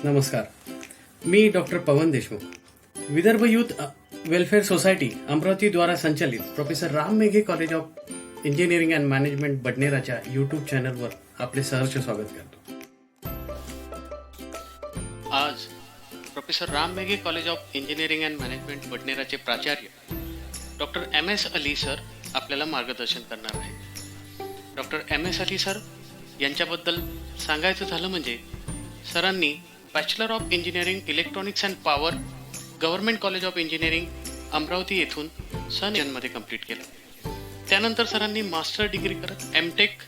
नमस्कार. मी doctor Pawan Deshmukh. Vidarbha youth welfare society Amravati द्वारा संचालित professor Ram Meghe college of engineering and management बडनेराच्या यूट्यूब चॅनलवर आपले सहर्ष स्वागत करतो. आज professor Ram Meghe college of engineering and management बडनेराचे प्राचार्य डॉक्टर MS अली सर आपल्याला मार्गदर्शन करणार आहे. डॉक्टर MS अली सर यांच्याबद्दल सांगायचं झालं म्हणजे सरांनी bachelor of engineering electronics and power government college of engineering Amravati येथून मध्ये कंप्लीट केलं. त्यानंतर सरांनी मास्टर डिग्री करत MTech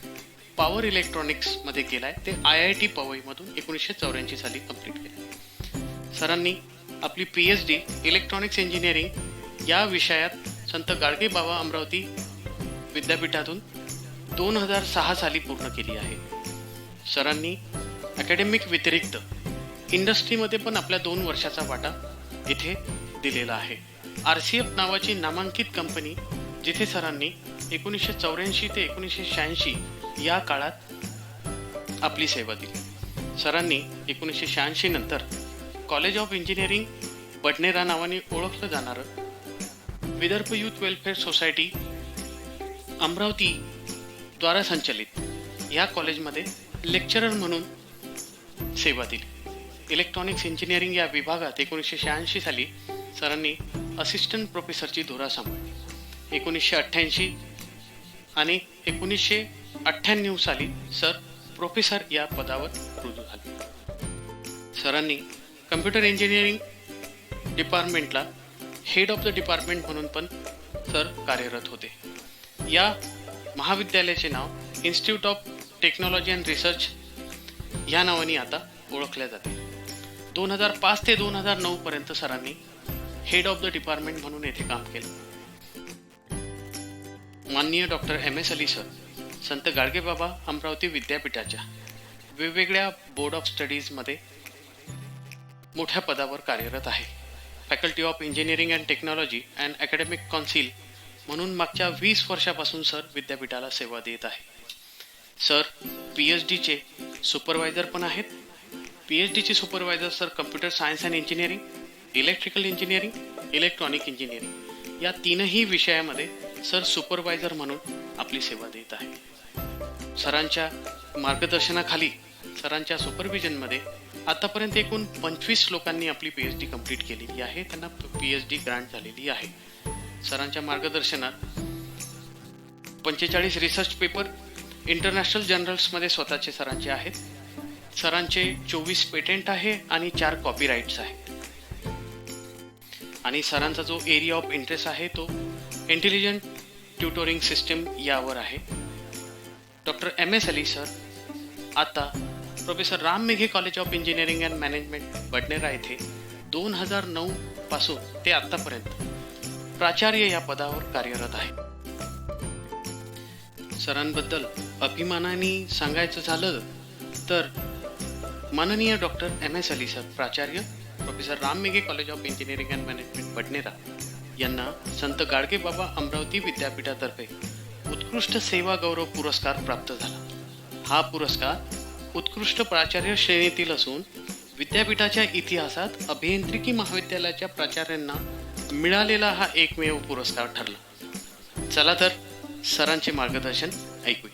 पॉवर इलेक्ट्रॉनिक्समध्ये केला आहे. ते IIT पवईमधून 1984 साली कंप्लीट केलं. सरांनी आपली PhD इलेक्ट्रॉनिक्स इंजिनिअरिंग या विषयात संत गाडगेबाबा अमरावती विद्यापीठातून 2006 साली पूर्ण केली आहे. सरांनी अकॅडमिक व्यतिरिक्त इंडस्ट्रीमध्ये पण आपल्या 2 वर्षाचा वाटा इथे दिलेला आहे. RCF नावाची नामांकित कंपनी जिथे सरांनी 1984 ते 1986 या काळात आपली सेवा दिली. सरांनी 1986 नंतर कॉलेज ऑफ इंजिनिअरिंग बडनेरा नावाने ओळखलं जाणारं Vidarbha youth welfare society Amravati द्वारा संचालित या कॉलेजमध्ये लेक्चरर म्हणून सेवा दिली. इलेक्ट्रॉनिक्स इंजिनिअरिंग या विभागात 1986 साली सरांनी असिस्टंट प्रोफेसरची धुरा सांभाळली. 1988 आणि 1998 साली सर प्रोफेसर या पदावर रुजू झाले. सरांनी कम्प्युटर इंजिनिअरिंग डिपार्टमेंटला हेड ऑफ द डिपार्टमेंट म्हणून पण सर कार्यरत होते. या महाविद्यालयाचे नाव institute of technology and research या नावाने आता ओळखल्या जाते. 2005 ते 2009 पर्यंत सरांनी हेड ऑफ द डिपार्टमेंट म्हणून येथे काम केलं. माननीय डॉक्टर MS अली सर संत गाडगेबाबा अमरावती विद्यापीठाच्या वेगवेगळ्या बोर्ड ऑफ स्टडीजमध्ये मोठ्या पदावर कार्यरत आहे. Faculty of engineering and technology and academic council म्हणून मागच्या 20 वर्षापासून सर विद्यापीठाला सेवा देत आहे. सर PhDचे सुपरवायझर पण आहेत. PhDचे supervisor sir computer science and engineering, electrical engineering, electronic engineering या 3ही विषयामध्ये सर सुपरवायझर म्हणून आपली सेवा देत आहे. सरांच्या मार्गदर्शनाखाली सरांच्या सुपरविजनमध्ये आतापर्यंत एकूण 25 लोकांनी आपली PhD कंप्लीट केलेली आहे. त्यांना PhD ग्रांट झालेली आहे. सरांच्या मार्गदर्शनात 45 रिसर्च पेपर इंटरनॅशनल जर्नल्समध्ये स्वतःचे सरांचे आहेत. सरांचे 24 पेटेंट आहे आणि 4 कॉपीराईट्स आहेत. आणि सरांचा जो एरिया ऑफ इंटरेस्ट आहे तो इंटेलिजंट ट्युटोरिंग सिस्टम यावर आहे. डॉक्टर MS अली सर आता professor Ram Meghe college of engineering and management Badnera येथे 2009 पासून ते आतापर्यंत प्राचार्य या पदावर कार्यरत आहे. सरांबद्दल अभिमानाने सांगायचं झालं तर माननीय डॉक्टर MS अली सर प्राचार्य professor Ram Meghe college of engineering and management Badnera यांना संत गाडगेबाबा अमरावती विद्यापीठातर्फे उत्कृष्ट सेवा गौरव पुरस्कार प्राप्त झाला. हा पुरस्कार उत्कृष्ट प्राचार्य श्रेणीतील असून विद्यापीठाच्या इतिहासात अभियांत्रिकी महाविद्यालयाच्या प्राचार्यांना मिळालेला हा एकमेव पुरस्कार ठरला. चला तर सरांचे मार्गदर्शन ऐकूया.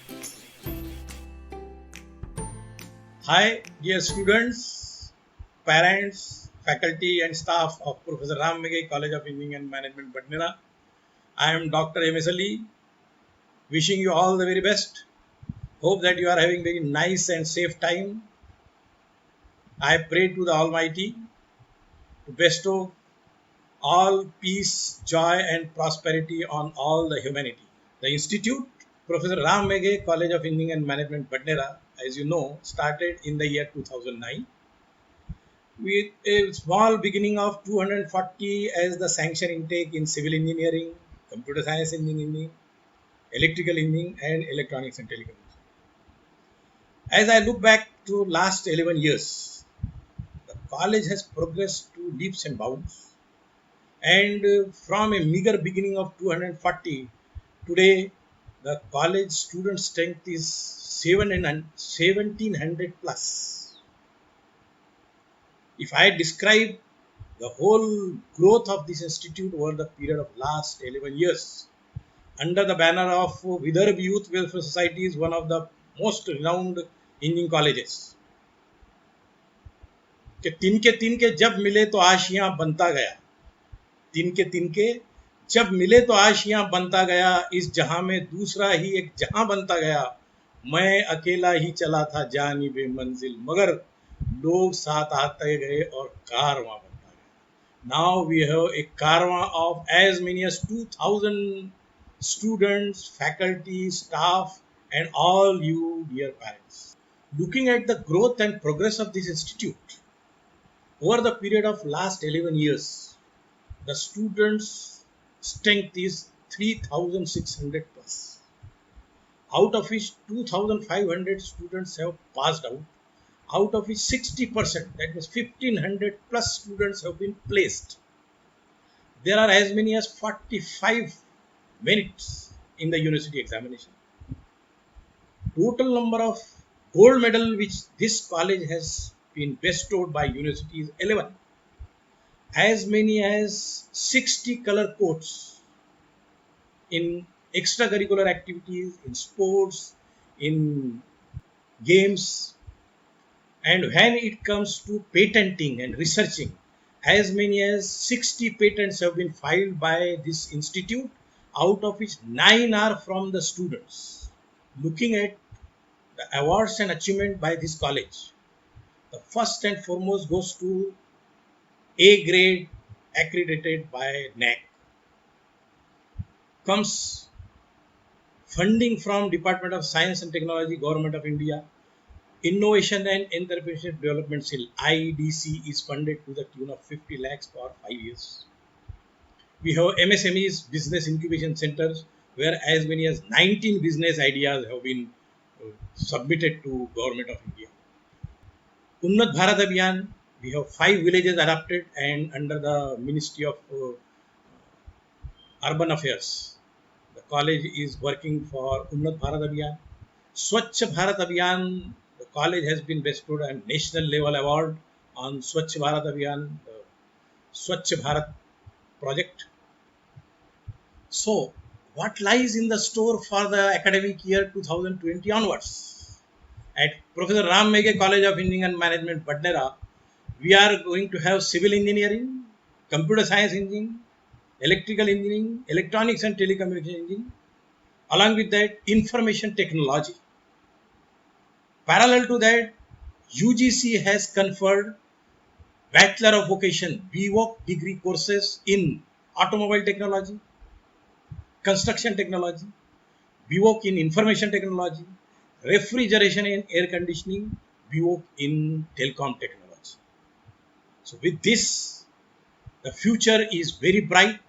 Hi, dear students, parents, faculty and staff of Professor Ram Meghe College of Engineering and Management, Badnera. I am Dr. MS Ali, wishing you all the very best. Hope that you are having very nice and safe time. I pray to the Almighty to bestow all peace, joy and prosperity on all the humanity. The Institute, Professor Ram Meghe College of Engineering and Management, Badnera, as you know, started in the year 2009 with a small beginning of 240 as the sanction intake in civil engineering, computer science engineering, electrical engineering and electronics and telecommunications. As I look back to last 11 years, the college has progressed to leaps and bounds, and from a meager beginning of 240, today the college student strength is 1700 plus. If I describe the whole growth of this institute over the period of last 11 years, under the banner of Vidarbh Youth Welfare Society is one of the most renowned engineering colleges. कि तीन के जब मिले तो आशियां बनता गया, तीन के जब मिले तो आशियां बनता गया, इस जहां में दूसरा ही एक जहां बनता गया, मैं अकेला ही चला था जानिबे मंजिल, मगर लोग साथ आते गए और कारवां बनता गया. Now we have a caravan of as many as 2000 students, faculty, staff, and all you dear parents. Looking at the growth and progress of this institute over the period of last 11 years, the students' strength is 3,600 plus, out of which 2,500 students have passed out of which 60%, that means 1,500 plus students have been placed. There are as many as 45 merits in the university examination. Total number of gold medal which this college has been bestowed by university is 11. As many as 60 color coats in extracurricular activities, in sports, in games. And when it comes to patenting and researching, as many as 60 patents have been filed by this institute, out of which 9 are from the students. Looking at the awards and achievement by this college, the first and foremost goes to A grade accredited by NAC. Comes funding from Department of Science and Technology, Government of India. Innovation and Entrepreneurship Development Cell IDC is funded to the tune of 50 lakhs for 5 years. We have MSMEs, Business Incubation Centers, where as many as 19 business ideas have been submitted to Government of India. Unnat Bharat Abhiyan, we have 5 villages adopted, and under the Ministry of Urban Affairs, the college is working for Unnat Bharat Abhiyan. Swachh Bharat Abhiyan, the college has been bestowed a national level award on Swachh Bharat Abhiyan, the Swachh Bharat project. So, what lies in the store for the academic year 2020 onwards? At Professor Ram Meghe College of Engineering and Management, Badnera, we are going to have civil engineering, computer science engineering, electrical engineering, electronics and telecommunication engineering, along with that information technology. Parallel to that, UGC has conferred Bachelor of Vocation BVOC degree courses in automobile technology, construction technology, BVOC in information technology, refrigeration and air conditioning, BVOC in telecom technology. So with this, the future is very bright.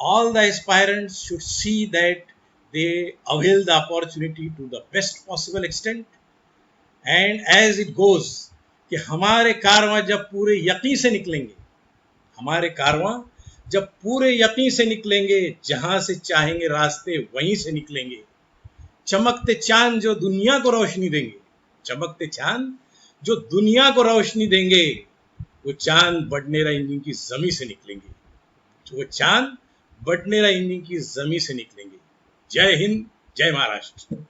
All the aspirants should see that they avail the opportunity to the best possible extent. And as it goes, कि हमारे कारवां जब पूरे यकीन से निकलेंगे, हमारे कारवां जब पूरे यकीन से निकलेंगे, जहां से चाहेंगे रास्ते वहीं से निकलेंगे. चमकते चांद जो दुनिया को रोशनी देंगे, चमकते चांद जो दुनिया को रोशनी देंगे, वो चांद बडनेरा इंजीनियरिंग की जमी से निकलेंगे, वो चांद बडनेरा इंजीनियरिंग की जमी से निकलेंगे. जय हिंद, जय महाराष्ट्र.